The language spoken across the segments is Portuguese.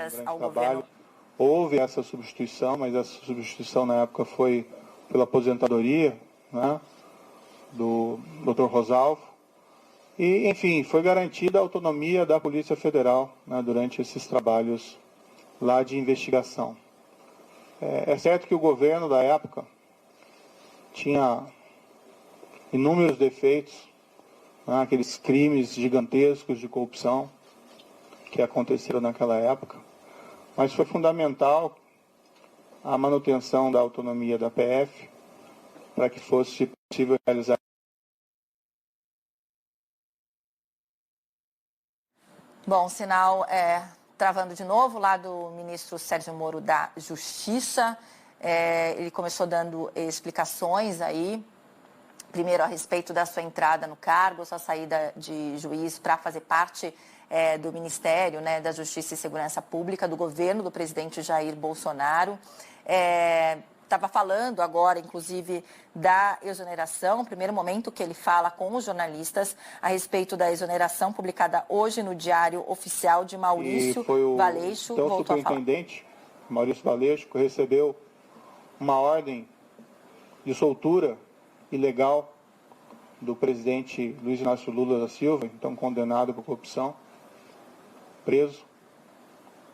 críticas ao governo. Houve essa substituição, mas essa substituição na época foi pela aposentadoria, né, do Dr. Rosalvo. E, enfim, foi garantida a autonomia da Polícia Federal, né, durante esses trabalhos lá de investigação. É certo que o governo da época tinha inúmeros defeitos, né, aqueles crimes gigantescos de corrupção que aconteceram naquela época, mas foi fundamental a manutenção da autonomia da PF para que fosse possível realizar. Bom, sinal travando de novo lá do ministro Sérgio Moro da Justiça. Ele começou dando explicações aí, primeiro a respeito da sua entrada no cargo, sua saída de juiz para fazer parte do Ministério, né, da Justiça e Segurança Pública, do governo do presidente Jair Bolsonaro. Estava falando agora, inclusive, da exoneração, primeiro momento que ele fala com os jornalistas a respeito da exoneração publicada hoje no Diário Oficial de Maurício Valeixo. Então, o superintendente Maurício Valeixo recebeu uma ordem de soltura ilegal do presidente Luiz Inácio Lula da Silva, então condenado por corrupção, preso.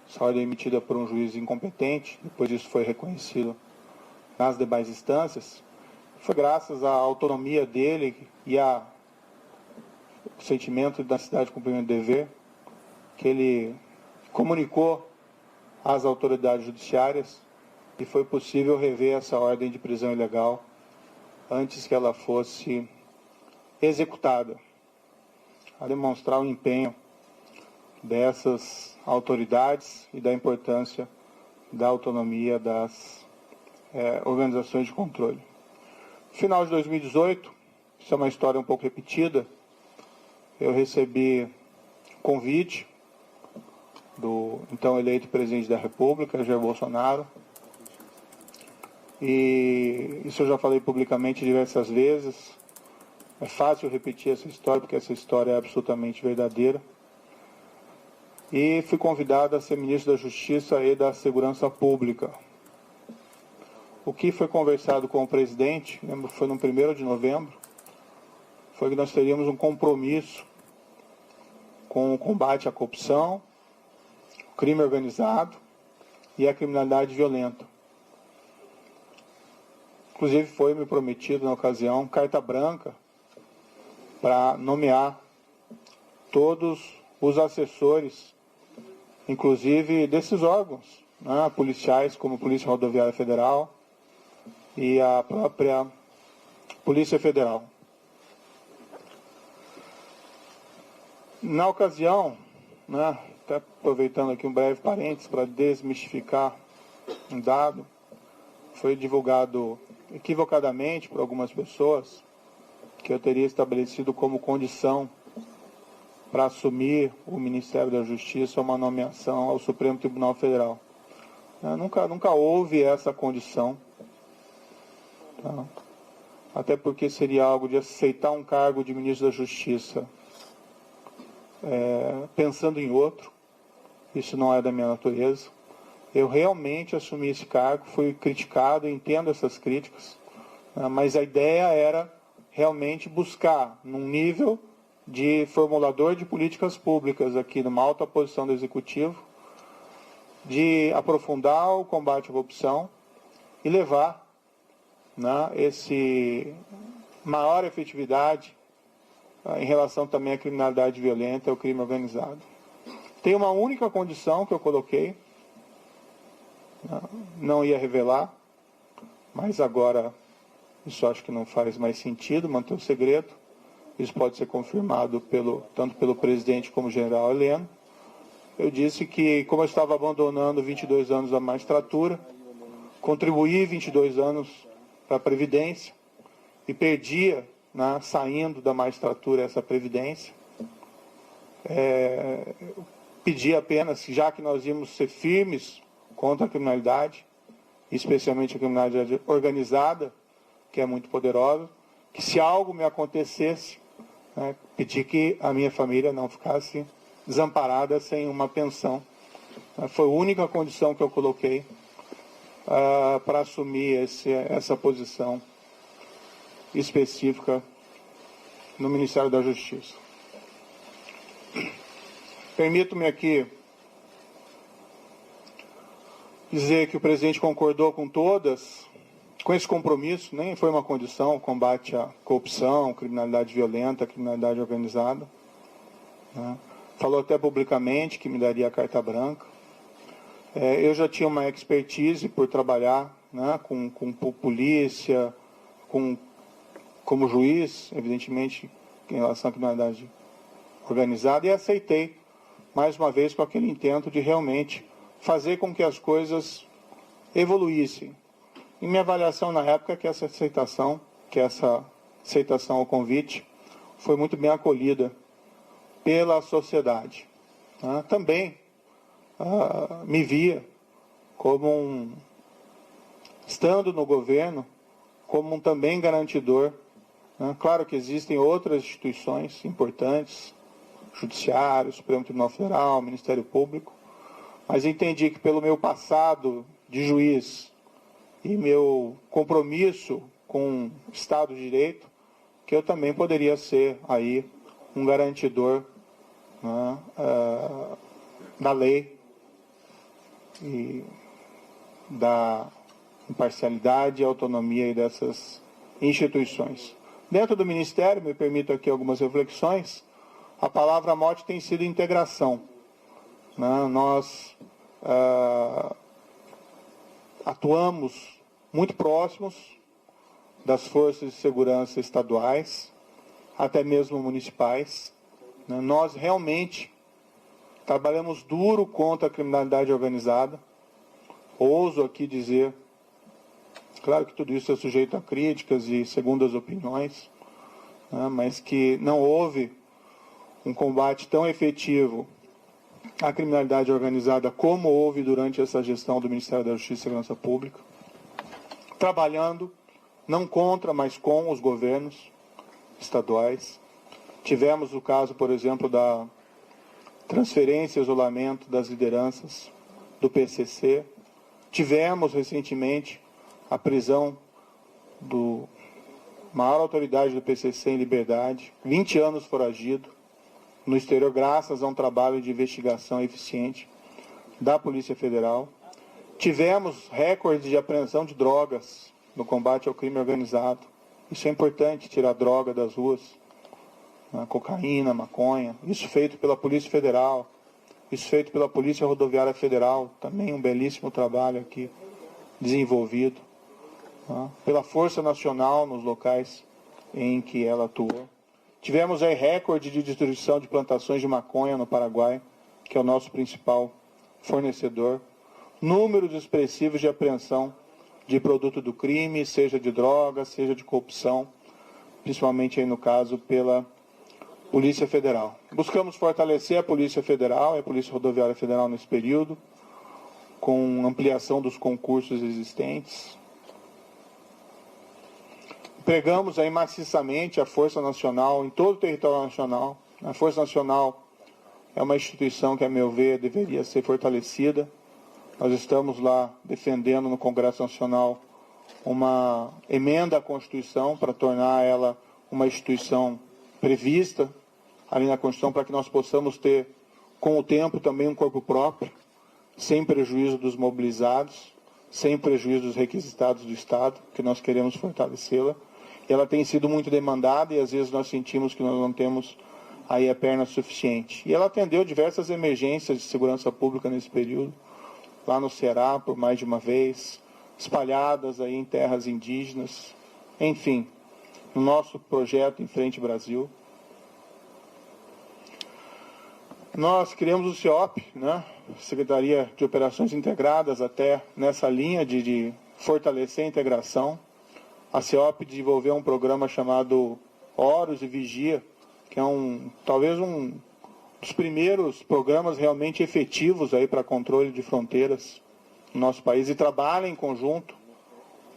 Essa ordem emitida por um juiz incompetente, depois isso foi reconhecido nas demais instâncias. Foi graças à autonomia dele e ao sentimento da necessidade de cumprimento do dever que ele comunicou às autoridades judiciárias e foi possível rever essa ordem de prisão ilegal antes que ela fosse executada, a demonstrar o empenho dessas autoridades e da importância da autonomia das organizações de controle. No final de 2018, isso é uma história um pouco repetida, eu recebi convite do então eleito presidente da República, Jair Bolsonaro, e isso eu já falei publicamente diversas vezes. É fácil repetir essa história, porque essa história é absolutamente verdadeira. E fui convidado a ser ministro da Justiça e da Segurança Pública. O que foi conversado com o presidente, lembro que foi no 1º de novembro, foi que nós teríamos um compromisso com o combate à corrupção, o crime organizado e a criminalidade violenta. Inclusive foi me prometido na ocasião carta branca para nomear todos os assessores, inclusive desses órgãos, né, policiais, como a Polícia Rodoviária Federal e a própria Polícia Federal. Na ocasião, né, até aproveitando aqui um breve parênteses para desmistificar um dado, foi divulgado equivocadamente por algumas pessoas que eu teria estabelecido como condição para assumir o Ministério da Justiça uma nomeação ao Supremo Tribunal Federal. Nunca houve essa condição. Tá? Até porque seria algo de aceitar um cargo de ministro da Justiça pensando em outro. Isso não é da minha natureza. Eu realmente assumi esse cargo, fui criticado, entendo essas críticas, né, mas a ideia era realmente buscar, num nível de formulador de políticas públicas aqui numa alta posição do Executivo, de aprofundar o combate à corrupção e levar, né, esse maior efetividade em relação também à criminalidade violenta e ao crime organizado. Tem uma única condição que eu coloquei, não ia revelar, mas agora isso acho que não faz mais sentido, manter o segredo. Isso pode ser confirmado tanto pelo presidente como o general Heleno. Eu disse que, como eu estava abandonando 22 anos da magistratura, contribuí 22 anos para a Previdência e perdia, né, saindo da magistratura essa Previdência, pedi apenas, já que nós íamos ser firmes contra a criminalidade, especialmente a criminalidade organizada, que é muito poderosa, que se algo me acontecesse, pedi que a minha família não ficasse desamparada sem uma pensão Foi a única condição que eu coloquei para assumir essa posição específica no Ministério da Justiça. Permito-me aqui dizer que o presidente concordou com esse compromisso, nem foi uma condição, o combate à corrupção, criminalidade violenta, criminalidade organizada. Né? Falou até publicamente que me daria a carta branca. Eu já tinha uma expertise por trabalhar, né, com polícia, como juiz, evidentemente, em relação à criminalidade organizada, e aceitei, mais uma vez, com aquele intento de realmente fazer com que as coisas evoluíssem. E minha avaliação na época é que essa aceitação ao convite foi muito bem acolhida pela sociedade. Também me via como estando no governo, como um também garantidor. Claro que existem outras instituições importantes, Judiciário, Supremo Tribunal Federal, Ministério Público, mas entendi que pelo meu passado de juiz e meu compromisso com o Estado de Direito, que eu também poderia ser aí um garantidor, né, da lei e da imparcialidade e autonomia dessas instituições. Dentro do Ministério, me permito aqui algumas reflexões, a palavra-mote tem sido integração. Nós atuamos muito próximos das forças de segurança estaduais, até mesmo municipais. Nós realmente trabalhamos duro contra a criminalidade organizada. Ouso aqui dizer, claro que tudo isso é sujeito a críticas e segundas opiniões, mas que não houve um combate tão efetivo à criminalidade organizada como houve durante essa gestão do Ministério da Justiça e Segurança Pública, trabalhando não contra, mas com os governos estaduais. Tivemos o caso, por exemplo, da transferência e isolamento das lideranças do PCC. Tivemos recentemente a prisão do maior autoridade do PCC em liberdade, 20 anos foragido, no exterior, graças a um trabalho de investigação eficiente da Polícia Federal. Tivemos recordes de apreensão de drogas no combate ao crime organizado. Isso é importante, tirar droga das ruas, cocaína, maconha. Isso feito pela Polícia Federal, isso feito pela Polícia Rodoviária Federal, também um belíssimo trabalho aqui desenvolvido, pela Força Nacional nos locais em que ela atuou. Tivemos aí recorde de destruição de plantações de maconha no Paraguai, que é o nosso principal fornecedor. Números expressivos de apreensão de produto do crime, seja de droga, seja de corrupção, principalmente aí no caso pela Polícia Federal. Buscamos fortalecer a Polícia Federal e a Polícia Rodoviária Federal nesse período, com ampliação dos concursos existentes. Empregamos aí maciçamente a Força Nacional em todo o território nacional. A Força Nacional é uma instituição que, a meu ver, deveria ser fortalecida. Nós estamos lá defendendo no Congresso Nacional uma emenda à Constituição para tornar ela uma instituição prevista ali na Constituição, para que nós possamos ter, com o tempo, também um corpo próprio, sem prejuízo dos mobilizados, sem prejuízo dos requisitados do Estado, que nós queremos fortalecê-la. Ela tem sido muito demandada e às vezes nós sentimos que nós não temos aí a perna suficiente. E ela atendeu diversas emergências de segurança pública nesse período, lá no Ceará por mais de uma vez, espalhadas aí em terras indígenas, enfim, no nosso projeto Em Frente Brasil. Nós criamos o CEOP, Secretaria de Operações Integradas, até nessa linha de fortalecer a integração. A CEOP desenvolveu um programa chamado Horus e Vigia, que é talvez um dos primeiros programas realmente efetivos aí para controle de fronteiras no nosso país, e trabalha em conjunto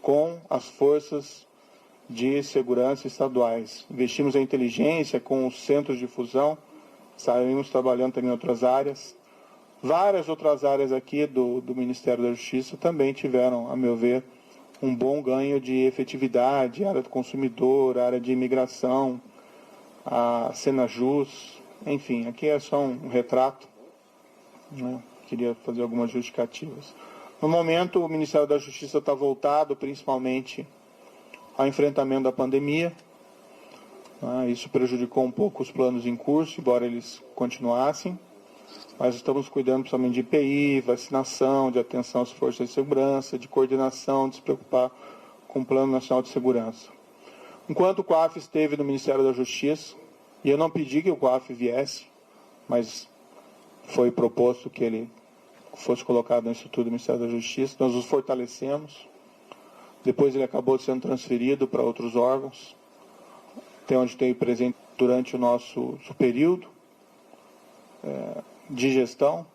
com as forças de segurança estaduais. Investimos em inteligência com os centros de fusão, saímos trabalhando também em outras áreas, Várias outras áreas aqui do Ministério da Justiça também tiveram, a meu ver, um bom ganho de efetividade, área do consumidor, área de imigração, a Senajus, enfim, aqui é só um retrato, né? Queria fazer algumas justificativas. No momento, o Ministério da Justiça está voltado principalmente ao enfrentamento da pandemia. Isso prejudicou um pouco os planos em curso, embora eles continuassem. Mas estamos cuidando principalmente de IPI, vacinação, de atenção às forças de segurança, de coordenação, de se preocupar com o Plano Nacional de Segurança. Enquanto o COAF esteve no Ministério da Justiça, e eu não pedi que o COAF viesse, mas foi proposto que ele fosse colocado no Instituto do Ministério da Justiça, nós os fortalecemos. Depois ele acabou sendo transferido para outros órgãos, até onde esteve presente durante o nosso período de gestão,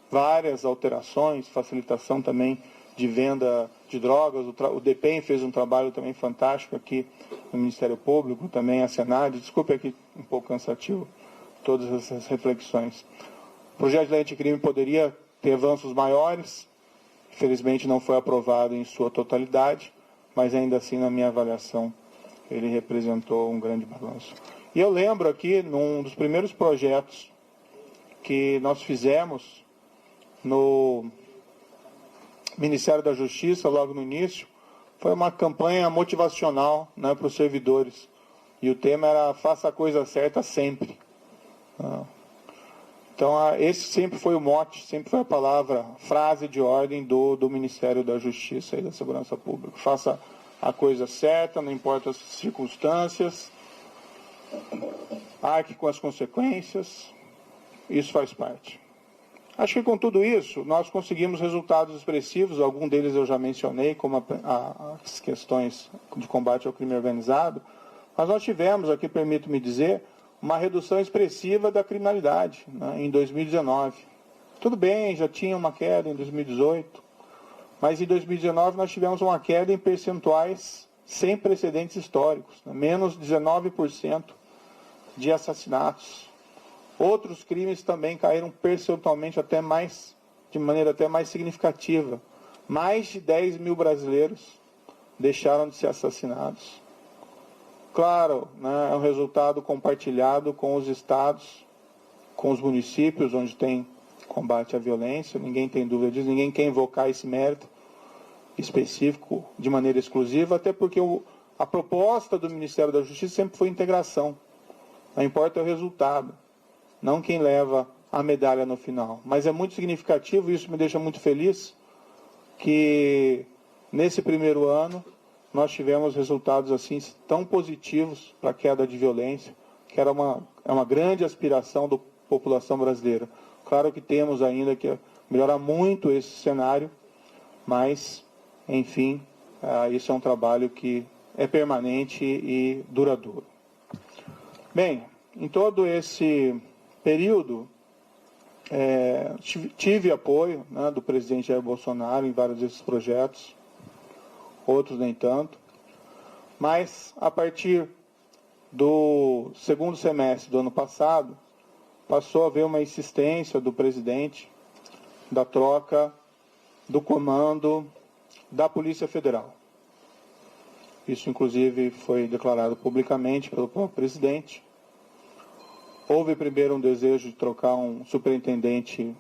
várias alterações, facilitação também de venda de drogas. O DEPEN fez um trabalho também fantástico aqui no Ministério Público, também a Senad. Desculpe aqui um pouco cansativo todas essas reflexões. O projeto de lei anticrime poderia ter avanços maiores, infelizmente não foi aprovado em sua totalidade, mas ainda assim, na minha avaliação, ele representou um grande balanço. E eu lembro aqui, num dos primeiros projetos que nós fizemos no Ministério da Justiça, logo no início, foi uma campanha motivacional, né, para os servidores. E o tema era faça a coisa certa sempre. Então, esse sempre foi o mote, sempre foi a palavra, frase de ordem do Ministério da Justiça e da Segurança Pública. Faça a coisa certa, não importa as circunstâncias, arque com as consequências, isso faz parte. Acho que com tudo isso, nós conseguimos resultados expressivos, alguns deles eu já mencionei, como as questões de combate ao crime organizado, mas nós tivemos aqui, permito-me dizer, uma redução expressiva da criminalidade, né, em 2019. Tudo bem, já tinha uma queda em 2018, mas em 2019 nós tivemos uma queda em percentuais sem precedentes históricos, né, menos 19% de assassinatos. Outros crimes também caíram percentualmente de maneira até mais significativa. Mais de 10 mil brasileiros deixaram de ser assassinados. Claro, né, é um resultado compartilhado com os estados, com os municípios onde tem combate à violência, ninguém tem dúvida disso, ninguém quer invocar esse mérito específico de maneira exclusiva, até porque a proposta do Ministério da Justiça sempre foi integração. Não importa o resultado, não quem leva a medalha no final. Mas é muito significativo, e isso me deixa muito feliz, que nesse primeiro ano nós tivemos resultados assim tão positivos para a queda de violência, que é uma grande aspiração da população brasileira. Claro que temos ainda que melhorar muito esse cenário, mas, enfim, isso é um trabalho que é permanente e duradouro. Bem, em todo esse período, tive apoio, né, do presidente Jair Bolsonaro em vários desses projetos, outros nem tanto, mas a partir do segundo semestre do ano passado, passou a haver uma insistência do presidente da troca do comando da Polícia Federal. Isso, inclusive, foi declarado publicamente pelo próprio presidente. Houve primeiro um desejo de trocar um superintendente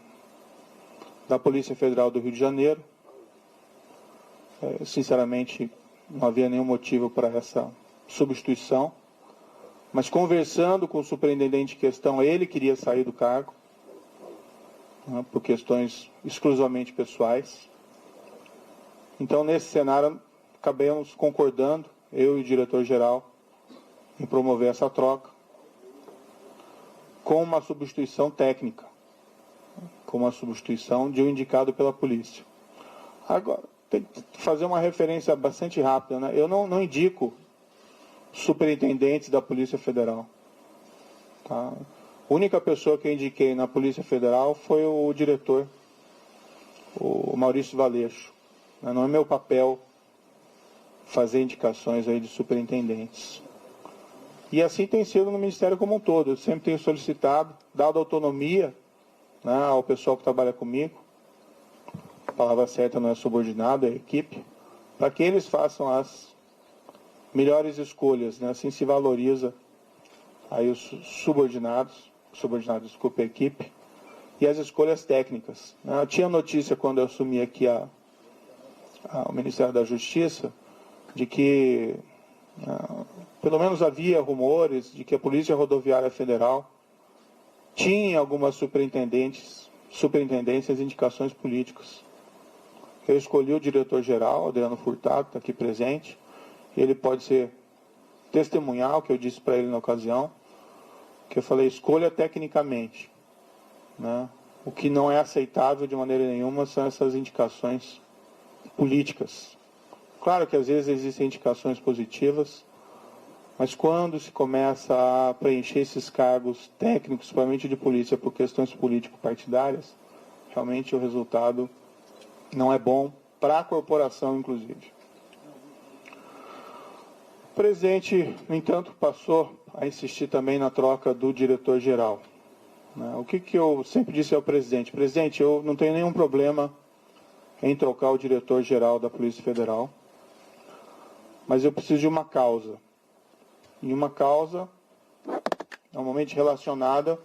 da Polícia Federal do Rio de Janeiro. Sinceramente, não havia nenhum motivo para essa substituição. Mas conversando com o superintendente em questão, ele queria sair do cargo, né, por questões exclusivamente pessoais. Então, nesse cenário, acabamos concordando, eu e o diretor-geral, em promover essa troca, com uma substituição técnica, com uma substituição de um indicado pela polícia. Agora, tem que fazer uma referência bastante rápida, né? Eu não indico superintendentes da Polícia Federal. Tá? A única pessoa que eu indiquei na Polícia Federal foi o diretor, o Maurício Valeixo. Não é meu papel fazer indicações aí de superintendentes. E assim tem sido no Ministério como um todo. Eu sempre tenho solicitado, dado a autonomia né, ao pessoal que trabalha comigo, a palavra certa não é subordinado, é equipe, para que eles façam as melhores escolhas, né, assim se valoriza aí os subordinados, desculpa, a equipe, e as escolhas técnicas. Eu tinha notícia quando eu assumi aqui o Ministério da Justiça, de que pelo menos havia rumores de que a Polícia Rodoviária Federal tinha algumas superintendências, indicações políticas. Eu escolhi o diretor-geral, Adriano Furtado, está aqui presente, e ele pode ser testemunhar o que eu disse para ele na ocasião, que eu falei, escolha tecnicamente, né? O que não é aceitável de maneira nenhuma são essas indicações políticas. Claro que às vezes existem indicações positivas, mas quando se começa a preencher esses cargos técnicos, principalmente de polícia, por questões político-partidárias, realmente o resultado não é bom para a corporação, inclusive. O presidente, no entanto, passou a insistir também na troca do diretor-geral. O que eu sempre disse ao presidente? Presidente, eu não tenho nenhum problema em trocar o diretor-geral da Polícia Federal, mas eu preciso de uma causa. E uma causa normalmente relacionada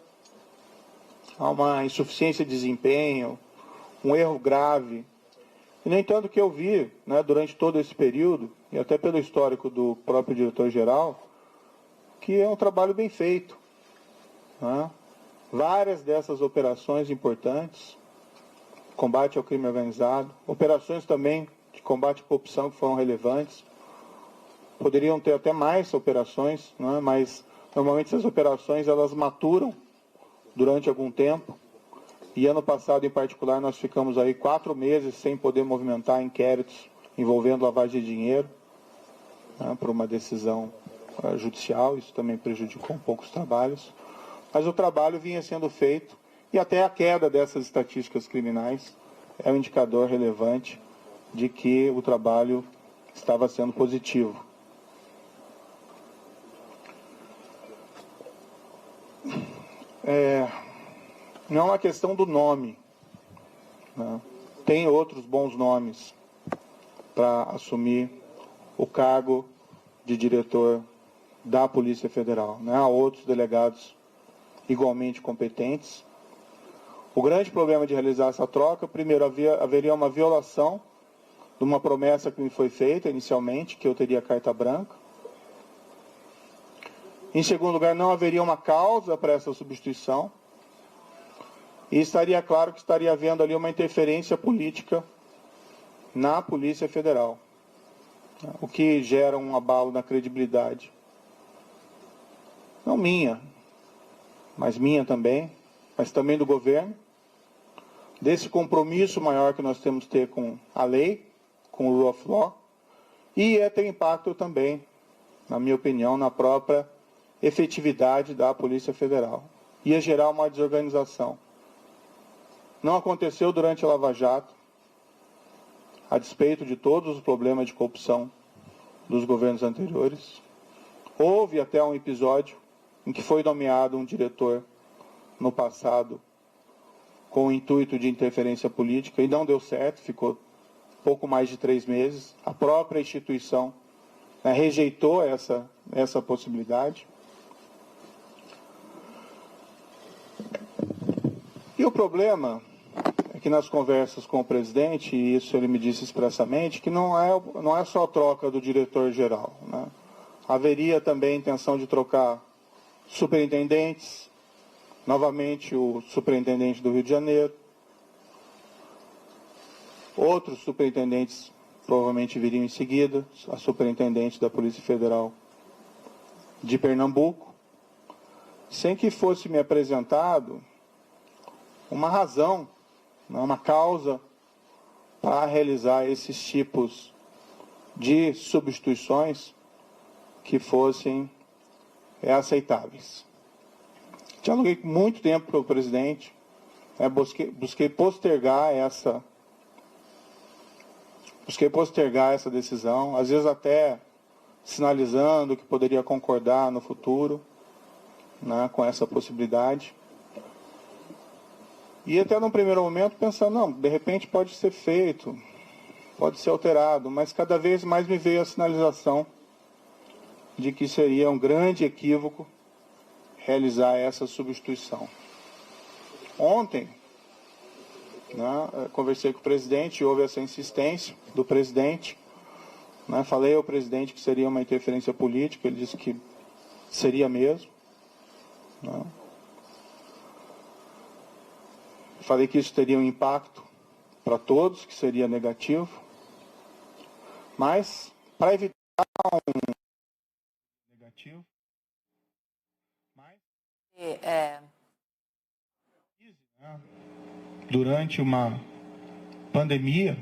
a uma insuficiência de desempenho, um erro grave. E, no entanto, o que eu vi, né, durante todo esse período, e até pelo histórico do próprio diretor-geral, que é um trabalho bem feito. Né? Várias dessas operações importantes, combate ao crime organizado, operações também de combate à corrupção que foram relevantes, poderiam ter até mais operações, né? Mas normalmente essas operações elas maturam durante algum tempo. E ano passado, em particular, nós ficamos aí 4 meses sem poder movimentar inquéritos envolvendo lavagem de dinheiro, né, por uma decisão judicial. Isso também prejudicou um pouco os trabalhos. Mas o trabalho vinha sendo feito e até a queda dessas estatísticas criminais é um indicador relevante de que o trabalho estava sendo positivo. Não é uma questão do nome, né? Tem outros bons nomes para assumir o cargo de diretor da Polícia Federal, né? Há outros delegados igualmente competentes. O grande problema de realizar essa troca, primeiro, haveria uma violação de uma promessa que me foi feita inicialmente, que eu teria carta branca. Em segundo lugar, não haveria uma causa para essa substituição. E estaria claro que estaria havendo ali uma interferência política na Polícia Federal, o que gera um abalo na credibilidade. Não minha, mas minha também, mas também do governo, desse compromisso maior que nós temos que ter com a lei, com o rule of law, e ter impacto também, na minha opinião, na própria efetividade da Polícia Federal. Ia gerar uma desorganização. Não aconteceu durante a Lava Jato, a despeito de todos os problemas de corrupção dos governos anteriores. Houve até um episódio em que foi nomeado um diretor no passado com o intuito de interferência política e não deu certo, ficou pouco mais de 3 meses. A própria instituição rejeitou essa possibilidade. E o problema é que nas conversas com o presidente, e isso ele me disse expressamente, que não é só a troca do diretor-geral, né? Haveria também a intenção de trocar superintendentes, novamente o superintendente do Rio de Janeiro, outros superintendentes provavelmente viriam em seguida, a superintendente da Polícia Federal de Pernambuco, sem que fosse me apresentado uma razão, uma causa para realizar esses tipos de substituições que fossem aceitáveis. Dialoguei muito tempo com o presidente, busquei postergar essa decisão, às vezes até sinalizando que poderia concordar no futuro, né, com essa possibilidade. E até num primeiro momento pensando, não, de repente pode ser feito, pode ser alterado, mas cada vez mais me veio a sinalização de que seria um grande equívoco realizar essa substituição. Ontem, conversei com o presidente, houve essa insistência do presidente, falei ao presidente que seria uma interferência política, ele disse que seria mesmo. Falei que isso teria um impacto para todos, que seria negativo, mas para evitar um negativo, durante uma pandemia,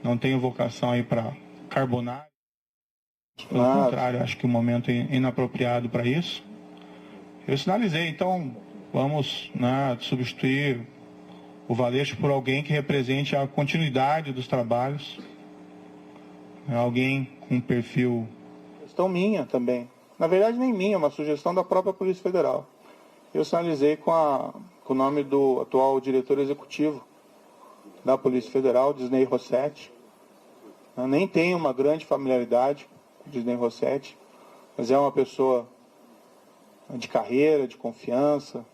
não tenho vocação aí para carbonário, pelo contrário, acho que o momento é inapropriado para isso. Eu sinalizei, então vamos substituir o Valeixo por alguém que represente a continuidade dos trabalhos, alguém com um perfil... Questão minha também, na verdade nem minha, uma sugestão da própria Polícia Federal. Eu sinalizei com o nome do atual diretor executivo da Polícia Federal, Disney Rossetti. Eu nem tenho uma grande familiaridade com o Disney Rossetti, mas é uma pessoa de carreira, de confiança.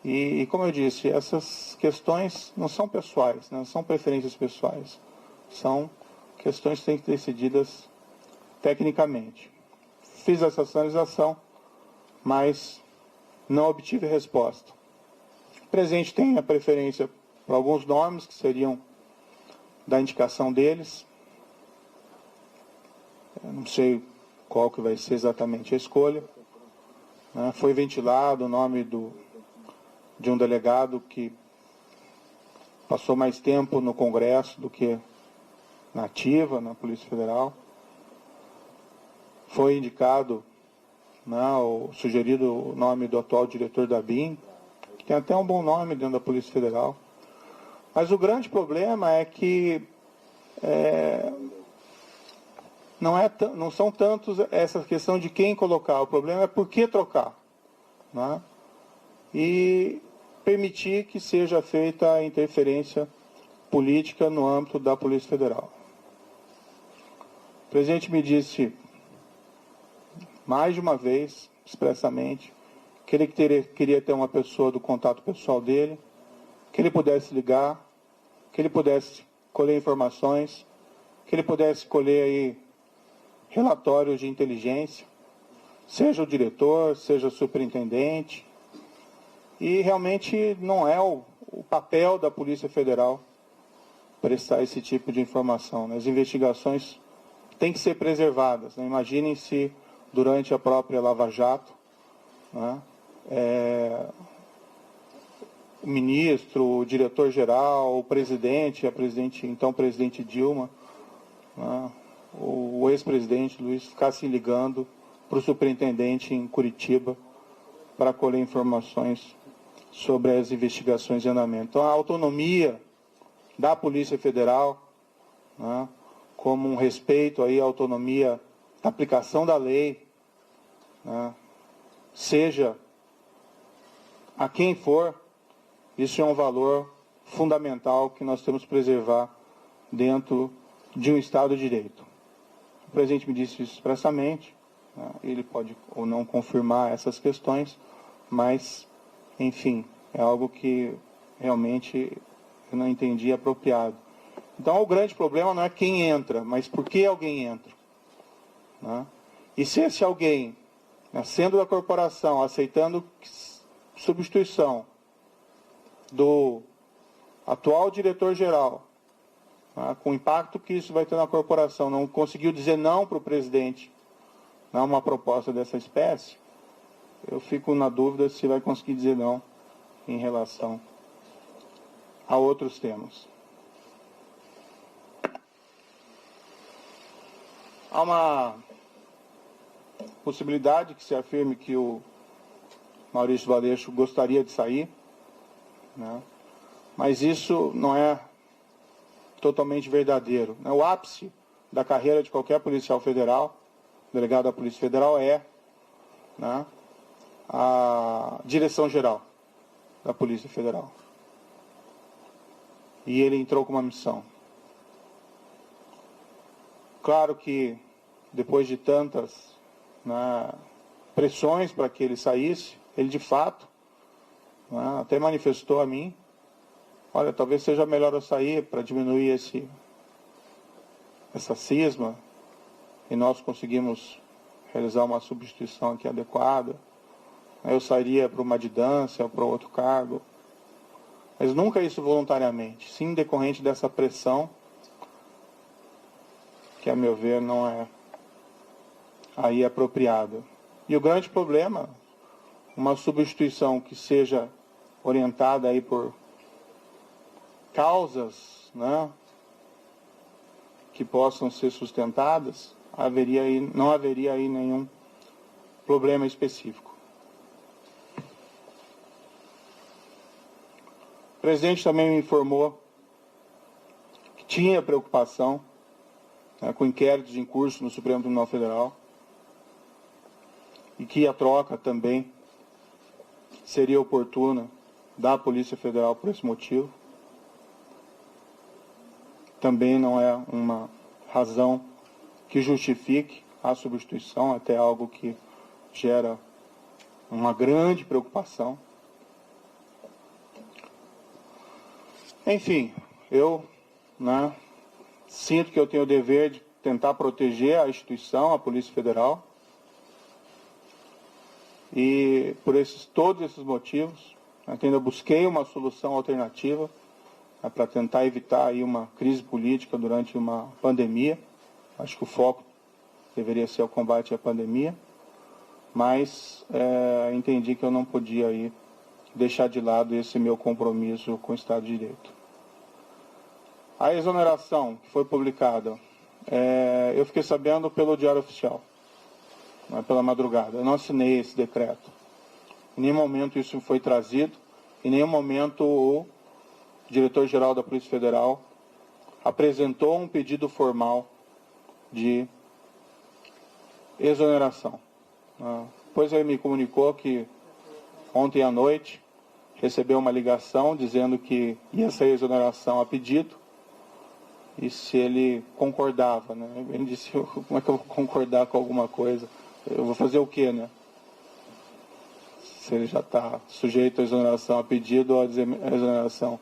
E como eu disse, essas questões não são pessoais, não são preferências pessoais. São questões que têm que ser decididas tecnicamente. Fiz essa sinalização, mas não obtive resposta. O presidente tem a preferência por alguns nomes que seriam da indicação deles. Eu não sei qual que vai ser exatamente a escolha. Foi ventilado o nome de um delegado que passou mais tempo no Congresso do que na ativa, na Polícia Federal. Foi indicado, sugerido o nome do atual diretor da BIM, que tem até um bom nome dentro da Polícia Federal. Mas o grande problema é que não são tantos essa questão de quem colocar, o problema é por que trocar. E permitir que seja feita a interferência política no âmbito da Polícia Federal. O presidente me disse mais de uma vez, expressamente, que ele queria ter uma pessoa do contato pessoal dele, que ele pudesse ligar, que ele pudesse colher informações, que ele pudesse colher aí relatórios de inteligência, seja o diretor, seja o superintendente. E realmente não é o papel da Polícia Federal prestar esse tipo de informação. As investigações têm que ser preservadas. Imaginem se durante a própria Lava Jato, o ministro, o diretor-geral, o presidente, então presidente Dilma, o ex-presidente Luiz ficassem ligando para o superintendente em Curitiba para colher informações sobre as investigações em andamento. Então, a autonomia da Polícia Federal, como um respeito aí à autonomia da aplicação da lei, seja a quem for, isso é um valor fundamental que nós temos que preservar dentro de um Estado de Direito. O presidente me disse isso expressamente, ele pode ou não confirmar essas questões, mas, enfim, é algo que realmente eu não entendi apropriado. Então, o grande problema não é quem entra, mas por que alguém entra. E se esse alguém, sendo da corporação, aceitando substituição do atual diretor-geral, com o impacto que isso vai ter na corporação, não conseguiu dizer não para o presidente, uma proposta dessa espécie, eu fico na dúvida se vai conseguir dizer não em relação a outros temas. Há uma possibilidade que se afirme que o Maurício Valeixo gostaria de sair, mas isso não é totalmente verdadeiro. O ápice da carreira de qualquer policial federal, delegado da Polícia Federal, é a direção-geral da Polícia Federal. e ele entrou com uma missão. Claro que depois de tantas, né, pressões para que ele saísse, ele de fato, né, até manifestou a mim, olha, talvez seja melhor eu sair para diminuir essa cisma, e nós conseguimos realizar uma substituição aqui adequada. Eu sairia para uma distância ou para outro cargo, mas nunca isso voluntariamente, sim decorrente dessa pressão, que a meu ver não é aí apropriada. E o grande problema, uma substituição que seja orientada aí por causas, né, que possam ser sustentadas, não haveria aí nenhum problema específico. O presidente também me informou que tinha preocupação, né, com inquéritos em curso no Supremo Tribunal Federal e que a troca também seria oportuna da Polícia Federal por esse motivo. Também não é uma razão que justifique a substituição, até algo que gera uma grande preocupação. Enfim, eu, né, sinto que eu tenho o dever de tentar proteger a instituição, a Polícia Federal. E por todos esses motivos, ainda busquei uma solução alternativa, né, para tentar evitar aí uma crise política durante uma pandemia. Acho que o foco deveria ser o combate à pandemia, mas entendi que eu não podia aí deixar de lado esse meu compromisso com o Estado de Direito. A exoneração que foi publicada, eu fiquei sabendo pelo Diário Oficial, né, pela madrugada. Eu não assinei esse decreto. Em nenhum momento isso foi trazido, em nenhum momento o diretor-geral da Polícia Federal apresentou um pedido formal de exoneração. Depois ele me comunicou que ontem à noite recebeu uma ligação dizendo que ia sair exoneração a pedido, e se ele concordava, né? Ele disse, como é que eu vou concordar com alguma coisa? Eu vou fazer o quê, né? Se ele já está sujeito à exoneração a pedido ou à exoneração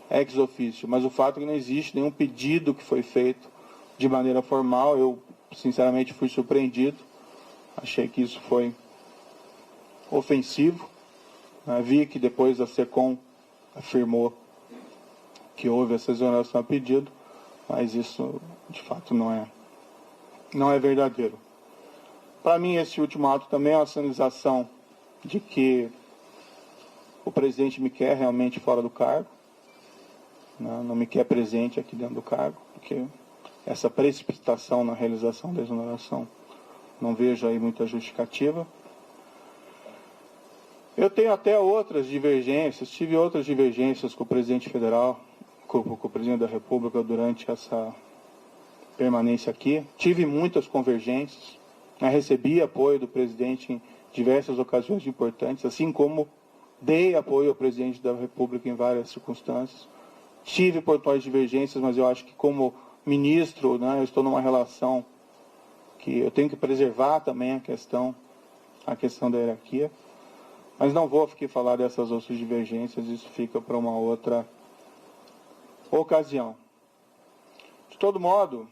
ex officio. Mas o fato é que não existe nenhum pedido que foi feito de maneira formal. Eu, sinceramente, fui surpreendido. Achei que isso foi ofensivo. Vi que depois a SECOM afirmou que houve essa exoneração a pedido, mas isso, de fato, não é verdadeiro. Para mim, esse último ato também é uma sinalização de que o presidente me quer realmente fora do cargo, né? Não me quer presente aqui dentro do cargo, porque essa precipitação na realização da exoneração não vejo aí muita justificativa. Eu tenho até outras divergências, tive outras divergências com o presidente federal, com o presidente da República durante essa permanência aqui. Tive muitas convergências, né? Recebi apoio do presidente em diversas ocasiões importantes, assim como dei apoio ao presidente da República em várias circunstâncias. Tive pontuais divergências, mas eu acho que como ministro, né, eu estou numa relação que eu tenho que preservar também a questão da hierarquia. Mas não vou aqui falar dessas outras divergências, isso fica para uma outra ocasião. De todo modo,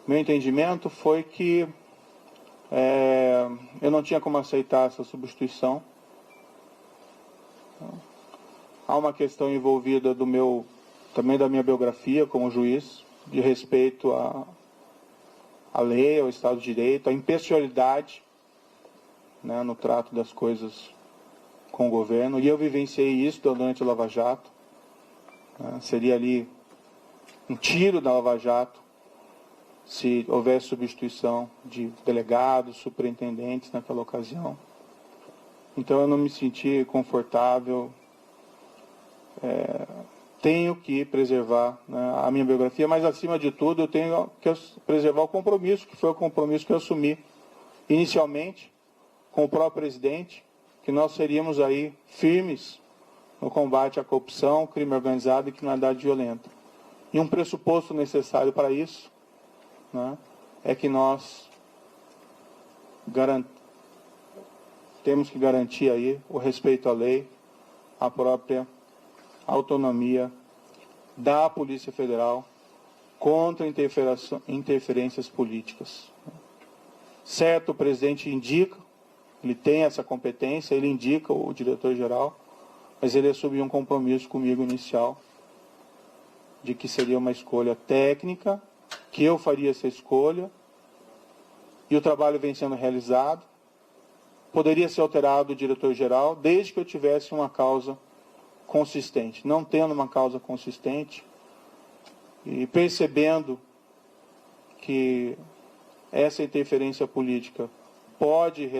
meu entendimento foi que eu não tinha como aceitar essa substituição. Há uma questão envolvida também da minha biografia como juiz, de respeito à lei, ao Estado de Direito, à impessoalidade, né, no trato das coisas com o governo. E eu vivenciei isso durante a Lava Jato. Né, seria ali um tiro da Lava Jato se houvesse substituição de delegados, superintendentes naquela ocasião. Então eu não me senti confortável. Tenho que preservar, né, a minha biografia, mas acima de tudo eu tenho que preservar o compromisso, que foi o compromisso que eu assumi inicialmente com o próprio presidente, que nós seríamos aí firmes no combate à corrupção, crime organizado e criminalidade violenta. E um pressuposto necessário para isso, né, é que nós temos que garantir aí o respeito à lei, a própria autonomia da Polícia Federal contra interferências políticas. Certo, o presidente indica, ele tem essa competência, ele indica o diretor-geral, mas ele assumiu um compromisso comigo inicial de que seria uma escolha técnica, que eu faria essa escolha, e o trabalho vem sendo realizado. Poderia ser alterado o diretor-geral, desde que eu tivesse uma causa consistente. Não tendo uma causa consistente, e percebendo que essa interferência política pode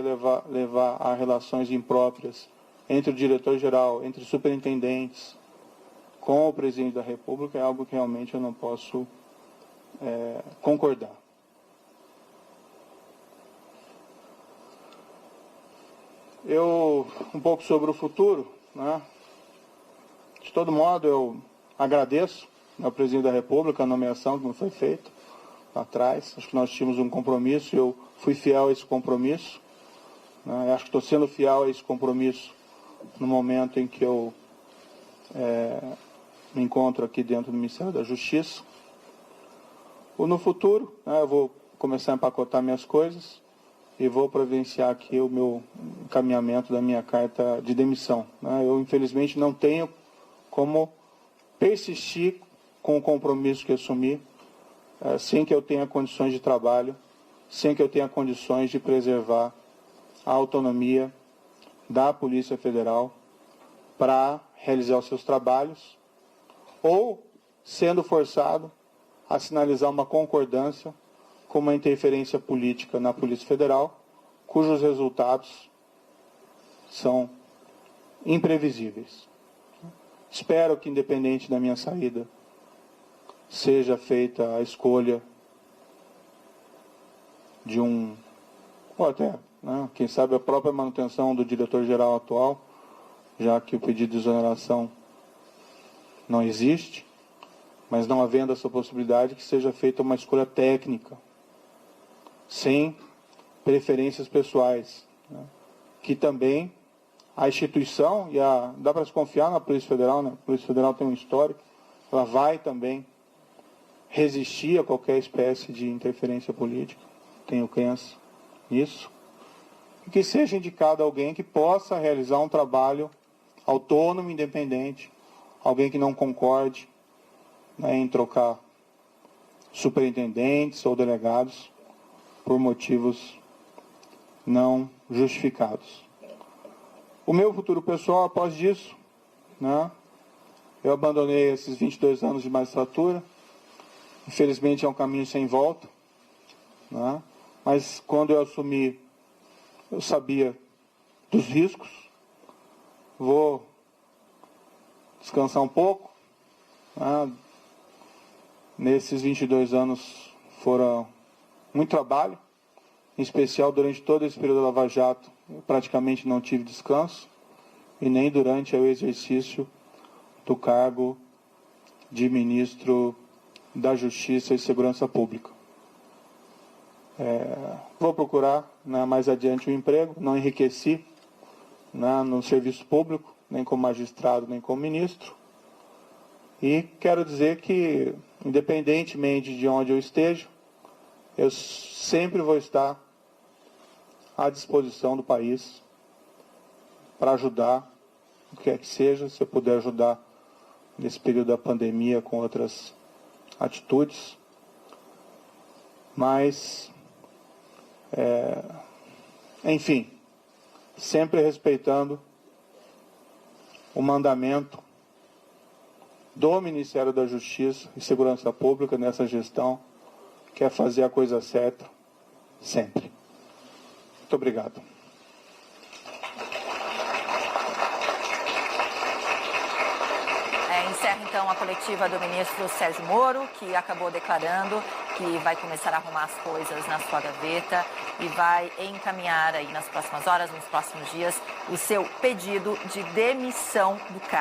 levar a relações impróprias entre o diretor-geral, entre os superintendentes, com o presidente da República, é algo que realmente eu não posso concordar. Um pouco sobre o futuro, né? De todo modo, eu agradeço ao presidente da República a nomeação que não foi feita lá atrás. Acho que nós tínhamos um compromisso e eu fui fiel a esse compromisso, né? Acho que estou sendo fiel a esse compromisso no momento em que eu me encontro aqui dentro do Ministério da Justiça. No futuro, né, eu vou começar a empacotar minhas coisas e vou providenciar aqui o meu encaminhamento da minha carta de demissão, né? Eu, infelizmente, não tenho como persistir com o compromisso que assumi, sem que eu tenha condições de trabalho, sem que eu tenha condições de preservar a autonomia da Polícia Federal para realizar os seus trabalhos, ou sendo forçado a sinalizar uma concordância com uma interferência política na Polícia Federal, cujos resultados são imprevisíveis. Espero que, independente da minha saída, seja feita a escolha de ou até, né, quem sabe, a própria manutenção do diretor-geral atual, já que o pedido de exoneração não existe, mas não havendo essa possibilidade, que seja feita uma escolha técnica, sem preferências pessoais, né? Que também a instituição, dá para se confiar na Polícia Federal, né? A Polícia Federal tem um histórico, ela vai também resistir a qualquer espécie de interferência política, tenho crença nisso, e que seja indicado alguém que possa realizar um trabalho autônomo, independente, alguém que não concorde, né, em trocar superintendentes ou delegados por motivos não justificados. O meu futuro pessoal, após isso, né, eu abandonei esses 22 anos de magistratura. Infelizmente é um caminho sem volta, né, mas quando eu assumi, eu sabia dos riscos. Vou descansar um pouco, né. Nesses 22 anos foram muito trabalho, em especial durante todo esse período da Lava Jato, eu praticamente não tive descanso, e nem durante o exercício do cargo de ministro da Justiça e Segurança Pública. Vou procurar, né, mais adiante um emprego, não enriqueci, né, no serviço público, nem como magistrado, nem como ministro, e quero dizer que, independentemente de onde eu esteja, eu sempre vou estar à disposição do país para ajudar, o que quer que seja, se eu puder ajudar nesse período da pandemia com outras atitudes. Mas, enfim, sempre respeitando o mandamento do Ministério da Justiça e Segurança Pública nessa gestão, que é fazer a coisa certa sempre. Muito obrigado. Encerra então a coletiva do ministro Sérgio Moro, que acabou declarando que vai começar a arrumar as coisas na sua gaveta e vai encaminhar aí nas próximas horas, nos próximos dias, o seu pedido de demissão do cargo.